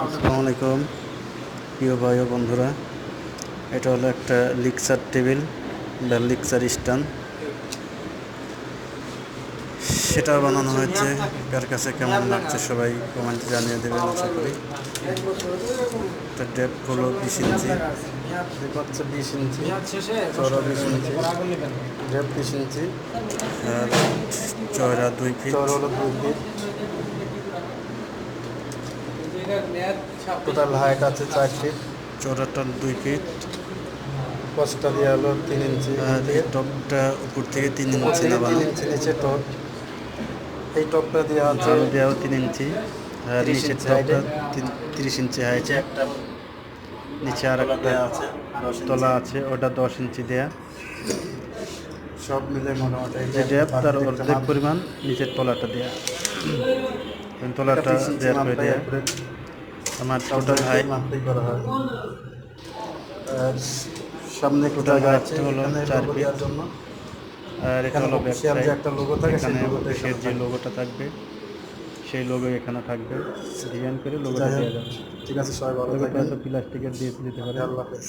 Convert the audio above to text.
আসসালামু আলাইকুম প্রিয় ভাই ও বন্ধুরা। এটা হলো একটা লিক্সার টেবিল বা লিক্সার স্ট্যান্ড। সেটা বানানো হয়েছে, কার কাছে কেমন লাগছে সবাই কমেন্টে জানিয়ে দেবেন আশা করি। এটা ডেপ হলো 20 ইঞ্চি, হচ্ছে 20 ইঞ্চি, চওড়া 20 ইঞ্চি, ডেপ 20 ইঞ্চি, আর চওড়া 2 ফিট, চওড়া হলো 2 ফিট। টোটাল হাইট আছে 4 ফিট, চওড়াটা 2 ফিট, পাঁচটা দেওয়া হলো 3 ইঞ্চি, আর এই টপটা উপর থেকে 3 ইঞ্চি নামানো, 3 ইঞ্চি নিচে টপ। এই টপটা দেওয়া আছে, আরও দেওয়া 3 ইঞ্চি, আর নিচের টপটা 30 ইঞ্চি হাইটে একটা, নিচে আর একটা আছে তলা আছে, ওটা 10 ইঞ্চি দেয়া। সব মিলে মোটামুটি ডেপ তার অর্ধেক পরিমাণ নিচের তলাটা দেয়া, তলাটা দেওয়ার করে দেয়া। আমার টোটাল হাইট করা হয়। আর সামনে টোটাল হাইটটা হলো 4 ফিট, আর এটা হলো ব্যাক সাইড। এখানে অফিসের যে লোগোটা থাকবে সেই লোগো এখানে থাকবে, ডিজাইন করে লোগোটা দেওয়া যাবে। ঠিক আছে, সবাই ভালো থাকবেন। প্লাস্টিকের দিয়ে দিতে পারে। আল্লাহ হাফেজ।